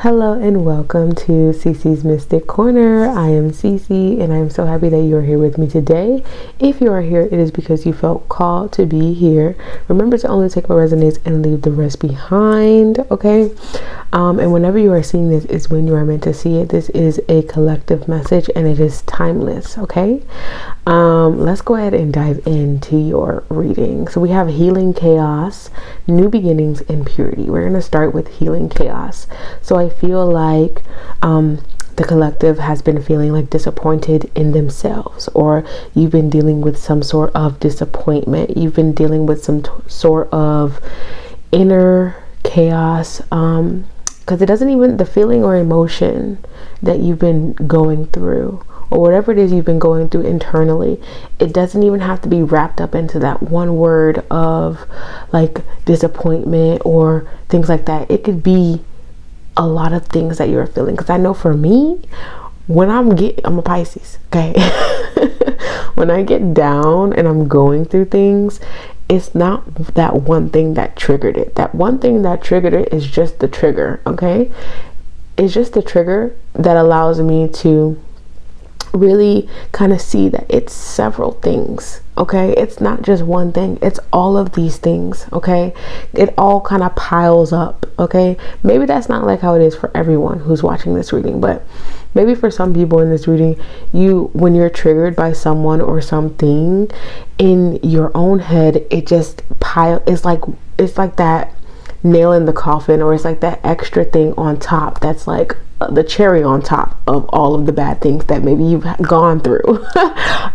Hello and welcome to CeeCee's Mystic Corner. I am CeeCee and I am so happy that you are here with me today. If you are here, it is because you felt called to be here. Remember to only take what resonates and leave the rest behind, okay? And whenever you are seeing this is when you are meant to see it. This is a collective message and it is timeless, okay? Let's go ahead and dive into your reading. So we have healing chaos, new beginnings, and purity. We're going to start with healing chaos. So I feel like the collective has been feeling like disappointed in themselves, or you've been dealing with some sort of disappointment. You've been dealing with some sort of inner chaos, because it doesn't even, the feeling or emotion that you've been going through, or whatever it is you've been going through internally, it doesn't even have to be wrapped up into that one word of like disappointment or things like that. It could be a lot of things that you're feeling. Because I know for me, when I'm a Pisces, okay? When I get down and I'm going through things, it's not that one thing that triggered it. That one thing that triggered it is just the trigger, okay? It's just the trigger that allows me to really kind of see that it's several things, okay? It's not just one thing, it's all of these things, okay? It all kind of piles up, okay? Maybe that's not like how it is for everyone who's watching this reading, but maybe for some people in this reading, when you're triggered by someone or something in your own head, it just it's like that nail in the coffin, or it's like that extra thing on top that's like the cherry on top of all of the bad things that maybe you've gone through.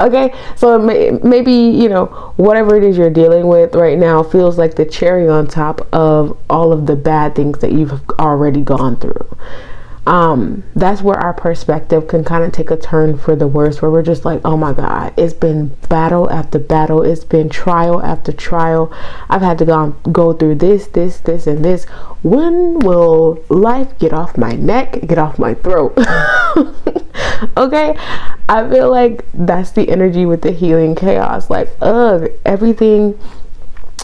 Okay, so maybe whatever it is you're dealing with right now feels like the cherry on top of all of the bad things that you've already gone through. That's where our perspective can kind of take a turn for the worse, where we're just like, oh my God, it's been battle after battle, it's been trial after trial, I've had to go through this and this. When will life get off my neck, get off my throat? Okay, I feel like that's the energy with the healing chaos. Like, everything,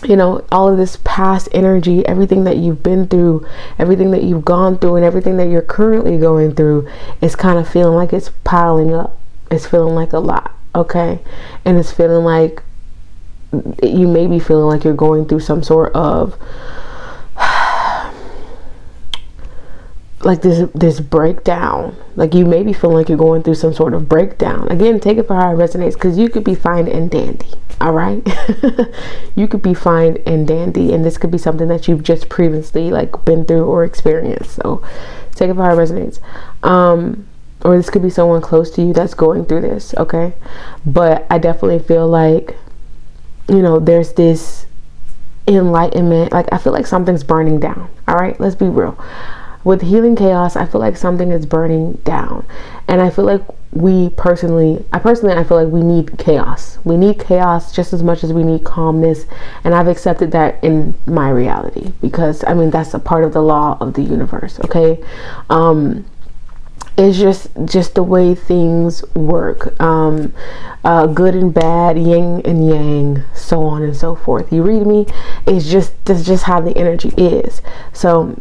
all of this past energy, everything that you've been through, everything that you've gone through, and everything that you're currently going through is kind of feeling like it's piling up. It's feeling like a lot, okay? And it's feeling like you may be feeling like you're going through some sort of like this breakdown. Like you may be feeling like you're going through some sort of breakdown. Again, take it for how it resonates, because you could be fine and dandy. All right. You could be fine and dandy, and this could be something that you've just previously like been through or experienced. So take it for how it resonates. Or this could be someone close to you that's going through this. Okay. But I definitely feel like, there's this enlightenment. Like I feel like something's burning down. All right. Let's be real. With healing chaos, I feel like something is burning down. And I feel like I personally feel like we need chaos. We need chaos just as much as we need calmness. And I've accepted that in my reality, because that's a part of the law of the universe. Okay. It's just the way things work. Good and bad, yin and yang, so on and so forth. You read me? That's just how the energy is. So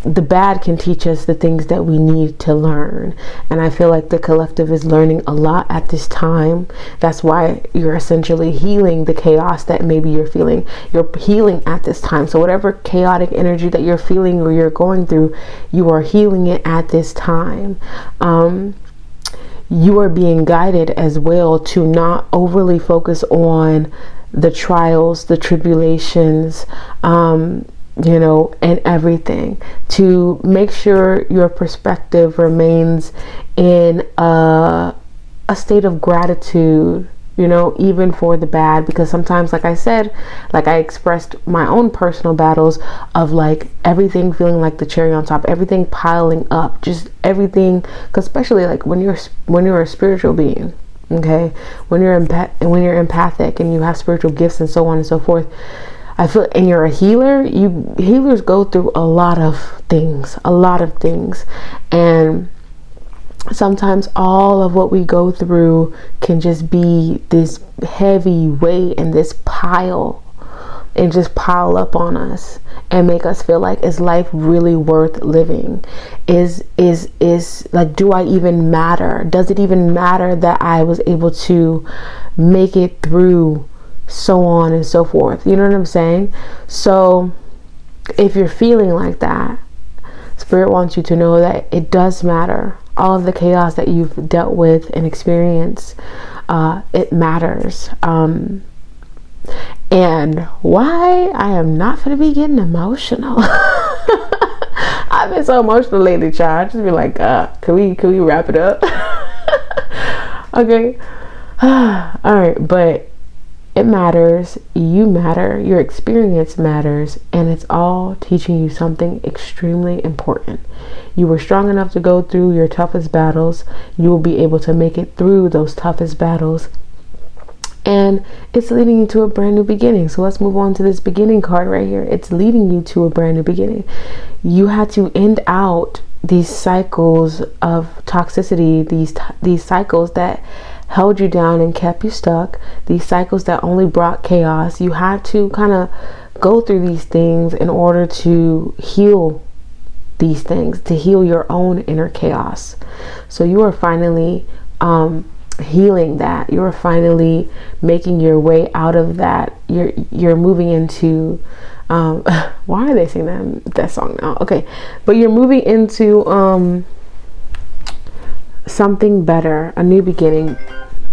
the bad can teach us the things that we need to learn, and I feel like the collective is learning a lot at this time. That's why you're essentially healing the chaos that maybe you're feeling. You're healing at this time. So whatever chaotic energy that you're feeling or you're going through, you are healing it at this time. You are being guided as well to not overly focus on the trials, the tribulations, and everything, to make sure your perspective remains in a state of gratitude, even for the bad. Because sometimes, like I said, like I expressed my own personal battles of like everything feeling like the cherry on top, everything piling up, just everything. Because especially like when you're a spiritual being, okay, when you're empathic and you have spiritual gifts and so on and so forth, I feel, and you're a healer, healers go through a lot of things, and sometimes all of what we go through can just be this heavy weight and this pile and just pile up on us and make us feel like, is life really worth living? Is like, do I even matter? Does it even matter that I was able to make it through, so on and so forth? You know what I'm saying? So if you're feeling like that, Spirit wants you to know that it does matter. All of the chaos that you've dealt with and experienced, it matters. And why I am not going to be getting emotional. I've been so emotional lately, child. Just be like, can we wrap it up? Okay. All right, but it matters. You matter. Your experience matters, and it's all teaching you something extremely important. You were strong enough to go through your toughest battles. You will be able to make it through those toughest battles, and it's leading you to a brand new beginning. So let's move on to this beginning card right here. It's leading you to a brand new beginning. You had to end out these cycles of toxicity, these cycles that held you down and kept you stuck, these cycles that only brought chaos. You had to kind of go through these things in order to heal these things, to heal your own inner chaos. So you are finally healing that. You are finally making your way out of that. You're moving into why are they singing that song now? Okay, but you're moving into something better, a new beginning.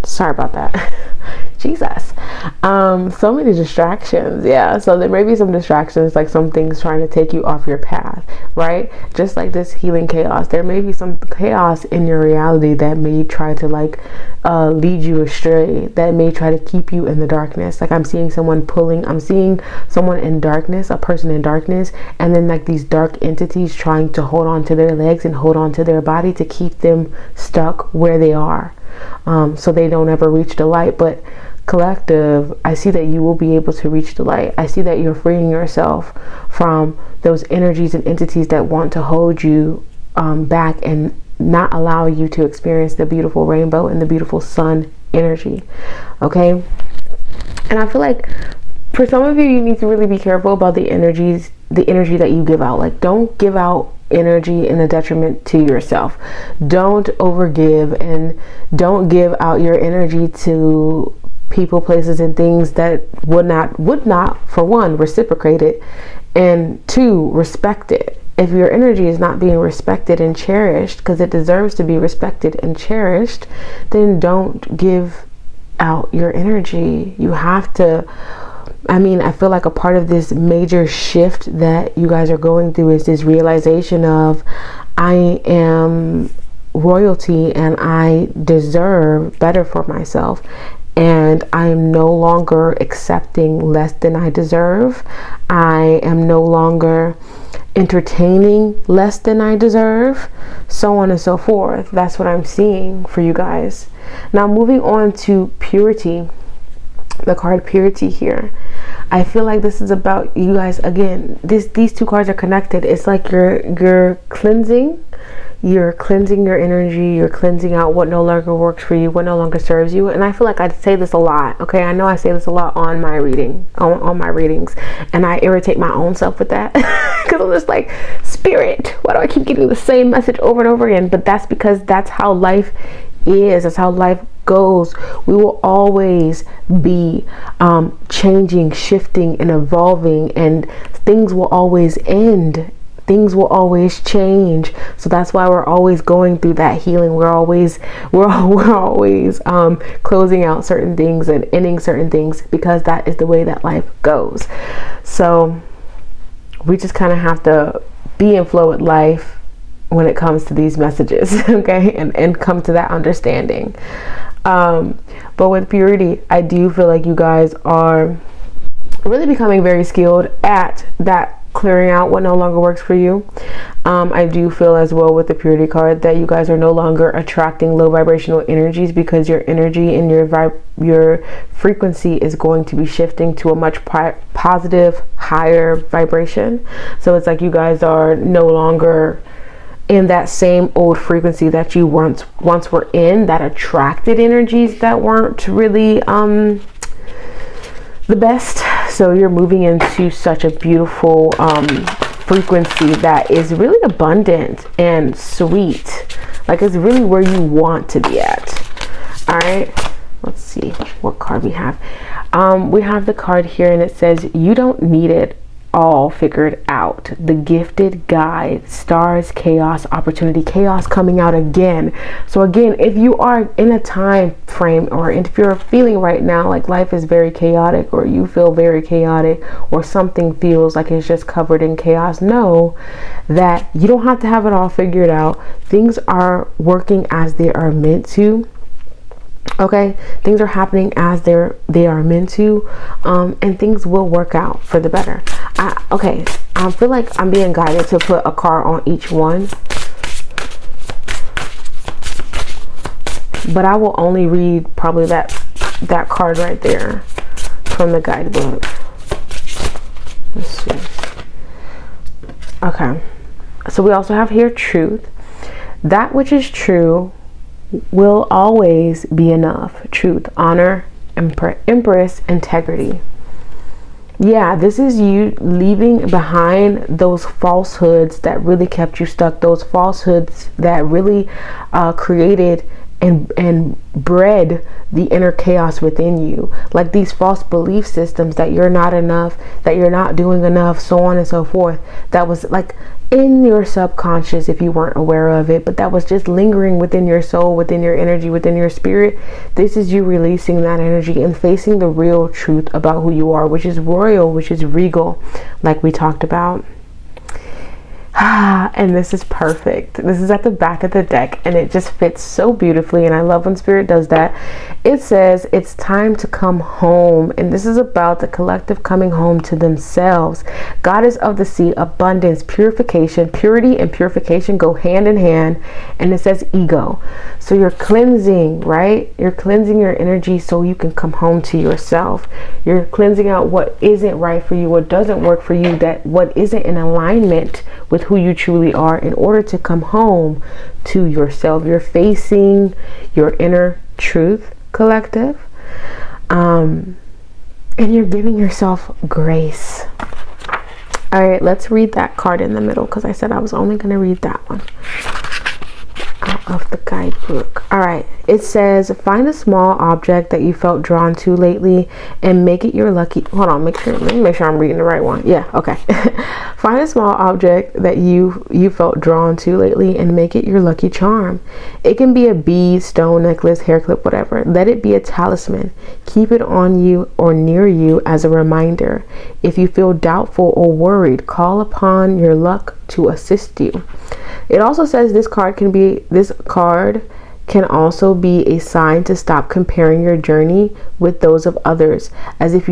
Sorry about that. Jesus. So many distractions. Yeah. So there may be some distractions, like some things trying to take you off your path, right? Just like this healing chaos. There may be some chaos in your reality that may try to lead you astray, that may try to keep you in the darkness. Like I'm seeing someone in darkness, a person in darkness, and then like these dark entities trying to hold on to their legs and hold on to their body to keep them stuck where they are. So they don't ever reach the light. But collective, I see that you will be able to reach the light. I see that you're freeing yourself from those energies and entities that want to hold you back and not allow you to experience the beautiful rainbow and the beautiful sun energy. Okay. And I feel like for some of you, you need to really be careful about the energy that you give out. Like, don't give out energy in a detriment to yourself. Don't overgive, and don't give out your energy to people, places, and things that would not, for one, reciprocate it, and two, respect it. If your energy is not being respected and cherished, because it deserves to be respected and cherished, then don't give out your energy. You have to, I feel like a part of this major shift that you guys are going through is this realization of, I am royalty and I deserve better for myself. And I am no longer accepting less than I deserve. I am no longer entertaining less than I deserve, so on and so forth. That's what I'm seeing for you guys. Now moving on to purity, the card purity here. I feel like this is about you guys. Again, these two cards are connected. It's like you're cleansing your energy, you're cleansing out what no longer works for you, what no longer serves you. And I feel like I say this a lot. Okay, I know I say this a lot on my on my readings, and I irritate my own self with that because I'm just like, Spirit, why do I keep getting the same message over and over again? But that's because that's how life is. That's how life goes. We will always be changing, shifting, and evolving, and things will always end. Things will always change. So that's why we're always going through that healing. We're always closing out certain things and ending certain things, because that is the way that life goes. So we just kind of have to be in flow with life when it comes to these messages, okay, and come to that understanding. But with purity, I do feel like you guys are really becoming very skilled at that, clearing out what no longer works for you. I do feel as well with the purity card that you guys are no longer attracting low vibrational energies, because your energy and your frequency is going to be shifting to a much positive, higher vibration. So it's like you guys are no longer in that same old frequency that you once were in, that attracted energies that weren't really the best. So you're moving into such a beautiful frequency that is really abundant and sweet. Like, it's really where you want to be at. All right, let's see what card we have. We have the card here, and it says, you don't need it all figured out. The gifted guide, stars, chaos, opportunity, chaos coming out again. So again, if you are in a time frame, or if you're feeling right now like life is very chaotic, or you feel very chaotic, or something feels like it's just covered in chaos, know that you don't have to have it all figured out. Things are working as they are meant to. Okay, things are happening as they are meant to, and things will work out for the better. I feel like I'm being guided to put a card on each one, but I will only read probably that card right there from the guidebook. Let's see. Okay, so we also have here truth. That which is true will always be enough. Truth, honor, empress, integrity. Yeah, this is you leaving behind those falsehoods that really kept you stuck, those falsehoods that really created and bred the inner chaos within you, like these false belief systems that you're not enough, that you're not doing enough, so on and so forth. That was like in your subconscious if you weren't aware of it, but that was just lingering within your soul, within your energy, within your spirit. This is you releasing that energy and facing the real truth about who you are, which is royal, which is regal, like we talked about. And this is perfect. This is at the back of the deck, and it just fits so beautifully, and I love when spirit does that. It says it's time to come home, and this is about the collective coming home to themselves. Goddess of the sea, abundance, purification. Purity and purification go hand in hand, and it says ego. So you're cleansing, right? You're cleansing your energy so you can come home to yourself. You're cleansing out what isn't right for you, what doesn't work for you, that what isn't in alignment with who you truly are, in order to come home to yourself. You're facing your inner truth, collective, and you're giving yourself grace. All right, let's read that card in the middle, because I said I was only going to read that one out of the guidebook. All right, it says, find a small object that you felt drawn to lately and make it your lucky. Hold on, let me make sure I'm reading the right one. Yeah, okay. Find a small object that you felt drawn to lately and make it your lucky charm. It can be a bead, stone, necklace, hair clip, whatever. Let it be a talisman. Keep it on you or near you as a reminder. If you feel doubtful or worried, call upon your luck to assist you. It also says this card can also be a sign to stop comparing your journey with those of others, as if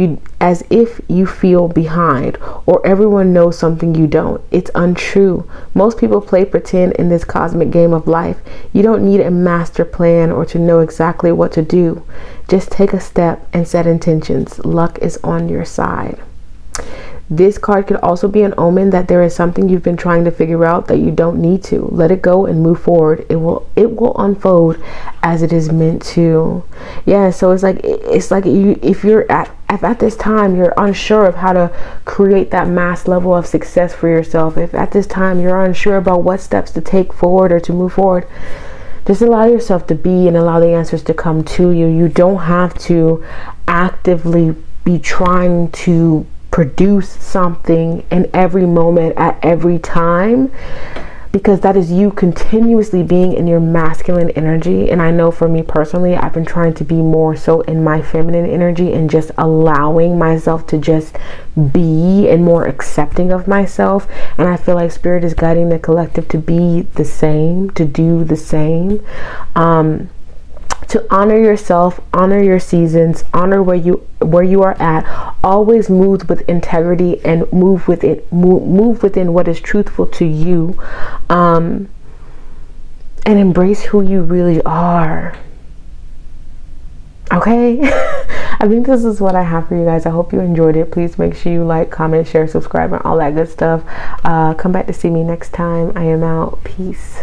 you feel behind or everyone knows something you don't. It's untrue. Most people play pretend in this cosmic game of life. You don't need a master plan or to know exactly what to do. Just take a step and set intentions. Luck is on your side. This card could also be an omen that there is something you've been trying to figure out that you don't need to. Let it go and move forward. It will unfold as it is meant to. Yeah, so it's like if you're at this time you're unsure of how to create that mass level of success for yourself. If at this time you're unsure about what steps to take forward or to move forward, just allow yourself to be and allow the answers to come to you. You don't have to actively be trying to produce something in every moment at every time, because that is you continuously being in your masculine energy. And I know for me personally, I've been trying to be more so in my feminine energy and just allowing myself to just be and more accepting of myself. And I feel like spirit is guiding the collective to be the same, to do the same, to honor yourself, honor your seasons, honor where you are at. Always move with integrity and move within what is truthful to you, and embrace who you really are. Okay. I think this is what I have for you guys. I hope you enjoyed it. Please make sure you like, comment, share, subscribe, and all that good stuff. Come back to see me next time. I am out. Peace.